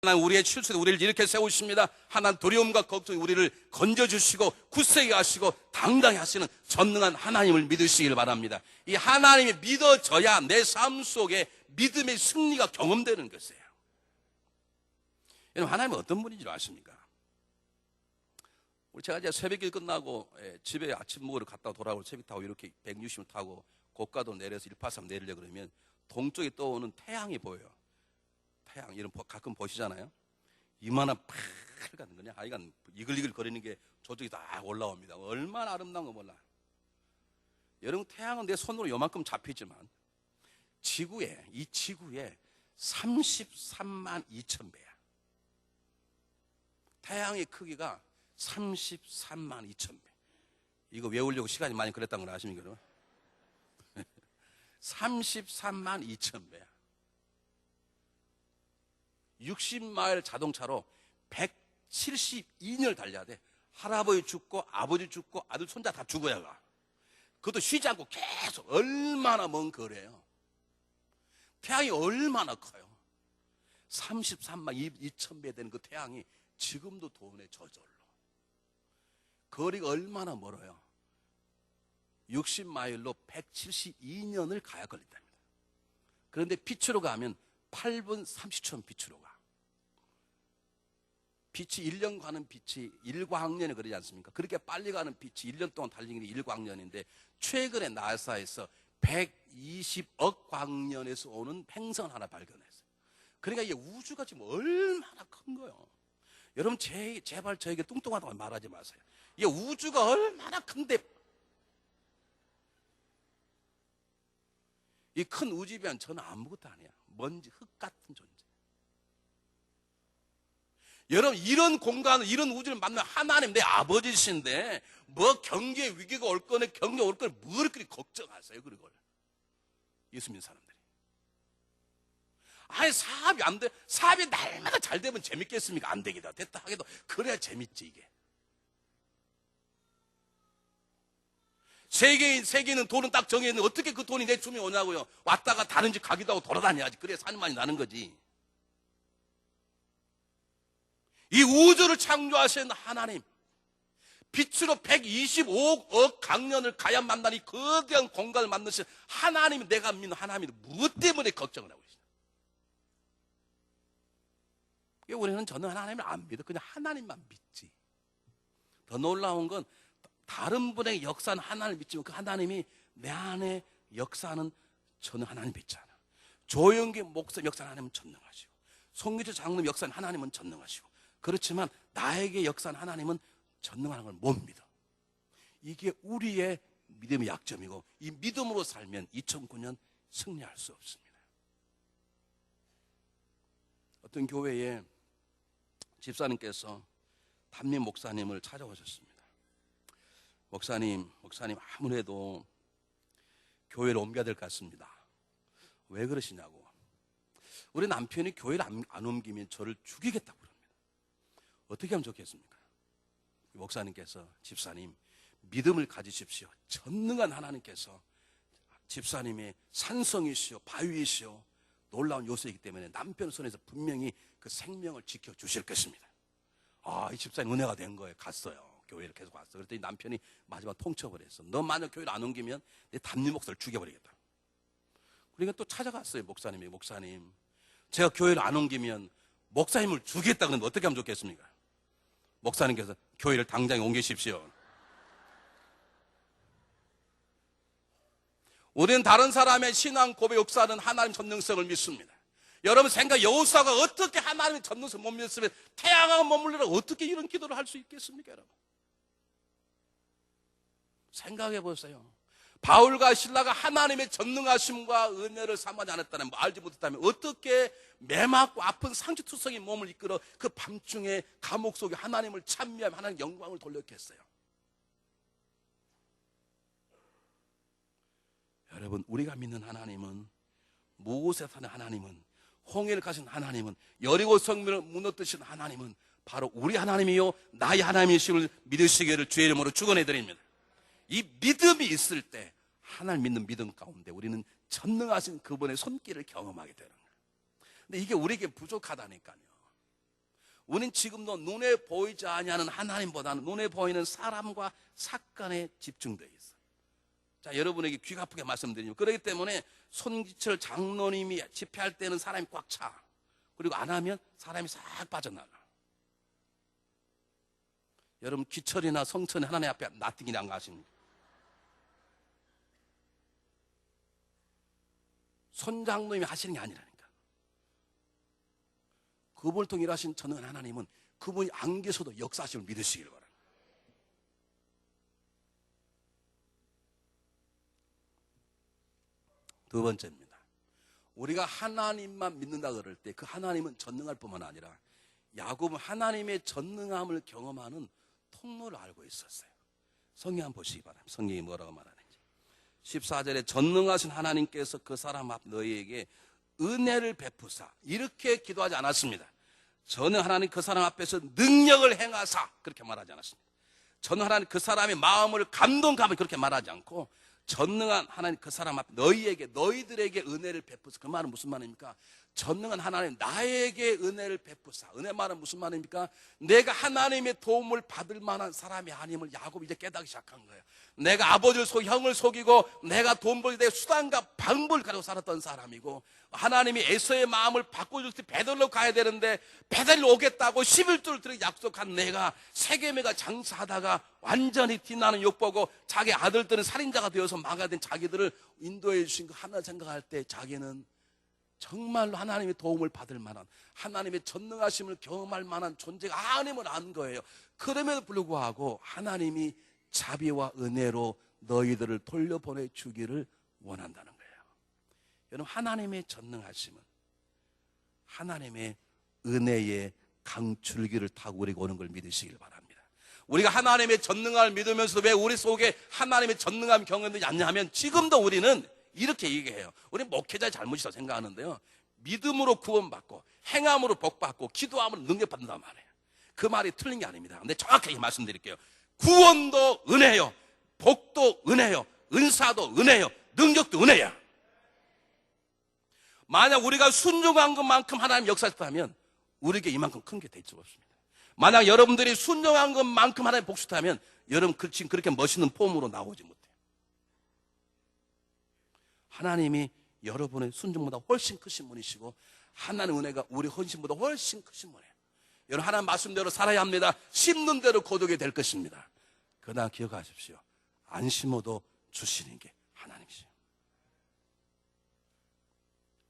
하나님 우리의 실수에 우리를 이렇게 세우십니다. 하나님 두려움과 걱정이 우리를 건져주시고 굳세게 하시고 당당히 하시는 전능한 하나님을 믿으시길 바랍니다. 이 하나님이 믿어져야 내 삶 속에 믿음의 승리가 경험되는 것이에요. 여러분, 하나님은 어떤 분인지 아십니까? 제가 이제 새벽일 끝나고 집에 아침 먹으러 갔다 돌아오고 새벽 타고 이렇게 160을 타고 고가도 내려서 183 내리려고 그러면 동쪽에 떠오는 태양이 보여요. 태양, 이런 가끔 보시잖아요. 이만한 빨간 그냥 하여간 이글이글 거리는 게 저쪽에 다 올라옵니다. 얼마나 아름다운 거 몰라. 여러분, 태양은 내 손으로 요만큼 잡히지만 이 지구에 33만 2천 배야. 태양의 크기가 33만 2천 배. 이거 외우려고 시간이 많이 걸렸다는 걸 아십니까, 여러분? 33만 2천 배야. 60마일 자동차로 172년을 달려야 돼. 할아버지 죽고 아버지 죽고 아들 손자 다 죽어야 가. 그것도 쉬지 않고 계속. 얼마나 먼 거래요. 태양이 얼마나 커요. 33만 2천 배 되는 그 태양이 지금도 도네 저절로. 거리가 얼마나 멀어요. 60마일로 172년을 가야 걸린답니다. 그런데 빛으로 가면 8분 30초 빛으로 가. 빛이 1년 가는 빛이 1광년에 그러지 않습니까? 그렇게 빨리 가는 빛이 1년 동안 달리는 게 1광년인데 최근에 나사에서 120억 광년에서 오는 행성 하나 발견했어요. 그러니까 이게 우주가 지금 얼마나 큰 거예요. 여러분, 제발 저에게 뚱뚱하다고 말하지 마세요. 이게 우주가 얼마나 큰데 이 큰 우주비한 저는 아무것도 아니야. 먼지, 흙 같은 존재. 여러분, 이런 공간을, 이런 우주를 만난 하나님 내 아버지신데 뭐 경제 위기가 올 거네, 경제 올 거네, 뭘 그리 걱정하세요, 그걸. 예수 믿는 사람들이. 아니, 사업이 안 돼. 사업이 날마다 잘 되면 재밌겠습니까? 안 되기다. 됐다 하게도 그래야 재밌지, 이게. 세계는 돈은 딱 정해있는데 어떻게 그 돈이 내 주면 오냐고요. 왔다가 다른 집 가기도 하고 돌아다녀야지. 그래야 살만이 나는 거지. 이 우주를 창조하신 하나님, 빛으로 125억 강년을 가야 만난 이 거대한 공간을 만드신 하나님이, 내가 믿는 하나님이 무엇 때문에 걱정을 하고 계시냐. 우리는 저는 하나님을 안 믿어. 그냥 하나님만 믿지. 더 놀라운 건 다른 분의 역사는 하나님을 믿지만 그 하나님이 내 안에 역사는 저는 하나님 믿지 않아. 조영기 목사님 역사는 하나님은 전능하시고, 송기조 장로님 역사는 하나님은 전능하시고, 그렇지만 나에게 역사는 하나님은 전능하는 걸 못 믿어. 이게 우리의 믿음의 약점이고, 이 믿음으로 살면 2009년 승리할 수 없습니다. 어떤 교회에 집사님께서 담임 목사님을 찾아오셨습니다. 목사님 아무래도 교회를 옮겨야 될 것 같습니다. 왜 그러시냐고. 우리 남편이 교회를 안 옮기면 저를 죽이겠다고 그럽니다. 어떻게 하면 좋겠습니까? 목사님께서, 집사님, 믿음을 가지십시오. 전능한 하나님께서 집사님의 산성이시오, 바위이시오, 놀라운 요소이기 때문에 남편 손에서 분명히 그 생명을 지켜주실 것입니다. 이 집사님 은혜가 된 거예요. 갔어요. 교회를 계속 왔어. 그랬더니 남편이 마지막 통첩을 했어. 너 만약 교회를 안 옮기면 내 담임 목사를 죽여버리겠다. 그러니까 또 찾아갔어요. 목사님, 제가 교회를 안 옮기면 목사님을 죽이겠다 그러는데 어떻게 하면 좋겠습니까? 목사님께서 교회를 당장 옮기십시오. 우리는 다른 사람의 신앙 고백 역사는 하나님 전능성을 믿습니다. 여러분 생각, 여호수아가 어떻게 하나님의 전능성을 못 믿었으면 태양하고 머물러라 어떻게 이런 기도를 할 수 있겠습니까, 여러분? 생각해 보세요. 바울과 실라가 하나님의 전능하심과 은혜를 삼하지 않았다면, 알지 못했다면 어떻게 매맞고 아픈 상처투성이 몸을 이끌어 그 밤중에 감옥 속에 하나님을 찬미하며 하나님 영광을 돌렸겠어요. 여러분, 우리가 믿는 하나님은, 무엇에 사는 하나님은, 홍해를 가신 하나님은, 여리고 성문을 무너뜨신 하나님은 바로 우리 하나님이요 나의 하나님이심을 믿으시기를 주의 이름으로 축원해드립니다. 이 믿음이 있을 때 하나님 믿는 믿음 가운데 우리는 전능하신 그분의 손길을 경험하게 되는 거예요. 근데 이게 우리에게 부족하다니까요. 우린 지금도 눈에 보이지 아니하는 하나님보다는 눈에 보이는 사람과 사건에 집중되어 있어요. 자, 여러분에게 귀 아프게 말씀드리면, 그렇기 때문에 손기철 장로님이 집회할 때는 사람이 꽉 차. 그리고 안 하면 사람이 싹 빠져나가. 여러분, 기철이나 성천이 하나님 앞에 놔뛰기나 안 가십니까? 손장로님이 하시는 게 아니라니까. 그분을 통해 일하신 전능한 하나님은 그분이 안 계셔도 역사하심을 믿으시길 바랍니다. 두 번째입니다. 우리가 하나님만 믿는다 그럴 때 그 하나님은 전능할 뿐만 아니라 야곱은 하나님의 전능함을 경험하는 통로를 알고 있었어요. 성경 한번 보시기 바랍니다. 성경이 뭐라고 말하는지. 14절에 전능하신 하나님께서 그 사람 앞 너희에게 은혜를 베푸사, 이렇게 기도하지 않았습니다. 전능 하나님 그 사람 앞에서 능력을 행하사, 그렇게 말하지 않았습니다. 전능 하나님 그 사람의 마음을 감동하며 그렇게 말하지 않고, 전능한 하나님 그 사람 앞에 너희에게, 너희들에게 은혜를 베푸사. 그 말은 무슨 말입니까? 전능한 하나님 나에게 은혜를 베푸사. 은혜 말은 무슨 말입니까? 내가 하나님의 도움을 받을 만한 사람이 아님을 야곱이 이제 깨닫기 시작한 거예요. 내가 아버지를 속이고 형을 속이고 내가 돈 벌 때 수단과 방법을 가지고 살았던 사람이고, 하나님이 에서의 마음을 바꿔줄 때 베들로 가야 되는데 베들로 오겠다고 11조를 들여 약속한 내가 세겜에가 장사하다가 완전히 빛나는 욕보고 자기 아들들은 살인자가 되어서 망가진 자기들을 인도해 주신 거 하나 생각할 때 자기는 정말로 하나님의 도움을 받을 만한, 하나님의 전능하심을 경험할 만한 존재가 아님을 안 거예요. 그럼에도 불구하고 하나님이 자비와 은혜로 너희들을 돌려보내 주기를 원한다는 거예요. 여러분, 하나님의 전능하심은 하나님의 은혜의 강줄기를 타고 우리가 오는 걸 믿으시길 바랍니다. 우리가 하나님의 전능함을 믿으면서 왜 우리 속에 하나님의 전능함 경험되지 않냐 하면, 지금도 우리는 이렇게 얘기해요. 우리 목회자의 잘못이라고 생각하는데요, 믿음으로 구원받고 행함으로 복받고 기도함으로 능력받는단 말이에요. 그 말이 틀린 게 아닙니다. 근데 정확하게 말씀드릴게요. 구원도 은혜요, 복도 은혜요, 은사도 은혜요, 능력도 은혜야. 만약 우리가 순종한 것만큼 하나님 역사했다면 우리에게 이만큼 큰 게 될 수 없습니다. 만약 여러분들이 순종한 것만큼 하나님 복수했다면 여러분 지금 그렇게 멋있는 폼으로 나오지 못해요. 하나님이 여러분의 순종보다 훨씬 크신 분이시고 하나님의 은혜가 우리 헌신보다 훨씬 크신 분이에요. 여러분, 하나님 말씀대로 살아야 합니다. 심는 대로 거두게 될 것입니다. 그러나 기억하십시오. 안 심어도 주시는 게 하나님이시죠.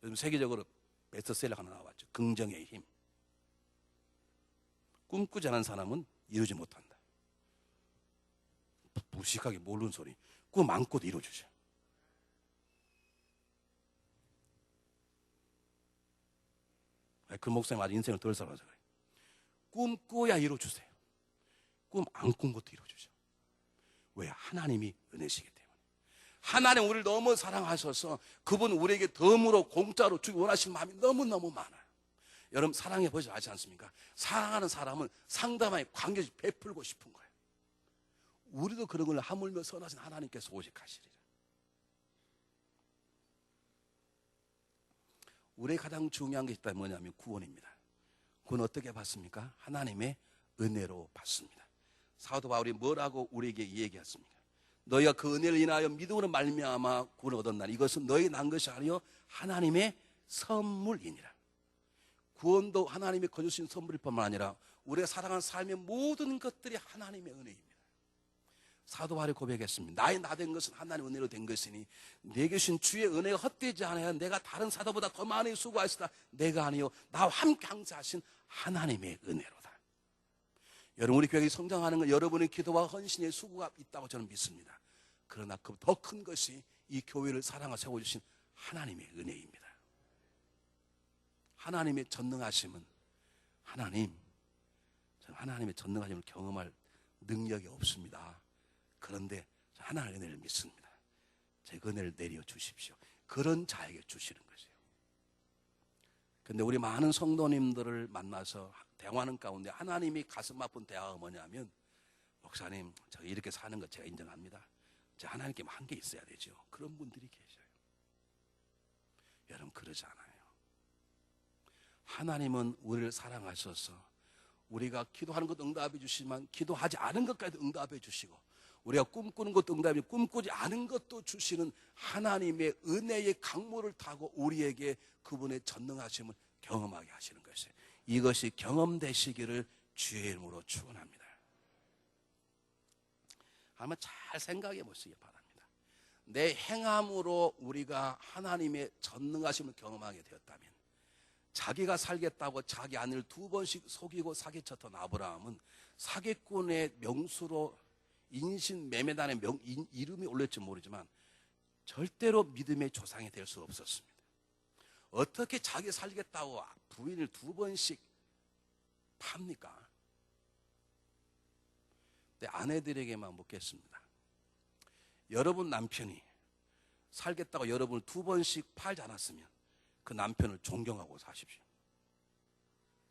요즘 세계적으로 베스트셀러가 하나 나왔죠. 긍정의 힘. 꿈꾸지 않은 사람은 이루지 못한다. 무식하게 모르는 소리. 꿈 안고도 이루어주죠. 그 목사님 아직 인생을 덜 살아서 그래요. 꿈꿔야 이루어주세요. 꿈 안 꾼 것도 이루어주죠. 왜? 하나님이 은혜시기 때문에. 하나님 우리를 너무 사랑하셔서 그분 우리에게 덤으로 공짜로 주기 원하시는 마음이 너무너무 많아요. 여러분, 사랑해 보지 않지 않습니까? 사랑하는 사람은 상담하에 관계를 베풀고 싶은 거예요. 우리도 그런 걸 하물며 선하신 하나님께서 오직 하시리라. 우리의 가장 중요한 게 있다면 뭐냐면 구원입니다. 구원 어떻게 받습니까? 하나님의 은혜로 받습니다. 사도 바울이 뭐라고 우리에게 얘기했습니까? 너희가 그 은혜를 인하여 믿음으로 말미암아 구원을 얻었나니 이것은 너희 난 것이 아니요 하나님의 선물이니라. 구원도 하나님이 거주신 선물일 뿐만 아니라 우리가 살아가는 삶의 모든 것들이 하나님의 은혜입니다. 사도 바울이 고백했습니다. 나의 나 된 것은 하나님의 은혜로 된 것이니 내게 주신 주의 은혜가 헛되지 않아야 내가 다른 사도보다 더 많이 수고하시다. 내가 아니요 나와 함께 항상하신 하나님의 은혜로다. 여러분, 우리 교회가 성장하는 건 여러분의 기도와 헌신의 수고가 있다고 저는 믿습니다. 그러나 그 더 큰 것이 이 교회를 사랑하고 세워주신 하나님의 은혜입니다. 하나님의 전능하심은 저는 하나님의 전능하심을 경험할 능력이 없습니다. 그런데 하나님의 은혜를 믿습니다. 제 은혜를 내려 주십시오. 그런 자에게 주시는 것이에요. 그런데 우리 많은 성도님들을 만나서 대화하는 가운데 하나님이 가슴 아픈 대화가 뭐냐면, 목사님, 저 이렇게 사는 거 제가 인정합니다. 제 하나님께 한계 있어야 되죠. 그런 분들이 계셔요. 여러분, 그러지 않아요. 하나님은 우리를 사랑하셔서 우리가 기도하는 것도 응답해 주시지만 기도하지 않은 것까지도 응답해 주시고 우리가 꿈꾸는 것도 응답해 꿈꾸지 않은 것도 주시는 하나님의 은혜의 강물을 타고 우리에게 그분의 전능하심을 경험하게 하시는 것이에요. 이것이 경험되시기를 주의 이름으로 축원합니다. 한번 잘 생각해 보시기 바랍니다. 내 행함으로 우리가 하나님의 전능하심을 경험하게 되었다면 자기가 살겠다고 자기 아내를 2번씩 속이고 사기쳤던 아브라함은 사기꾼의 명수로 인신매매단의 이름이 올렸지 모르지만 절대로 믿음의 조상이 될 수 없었습니다. 어떻게 자기 살겠다고 부인을 2번씩 팝니까? 내 아내들에게만 묻겠습니다. 여러분 남편이 살겠다고 여러분을 2번씩 팔지 않았으면 그 남편을 존경하고 사십시오.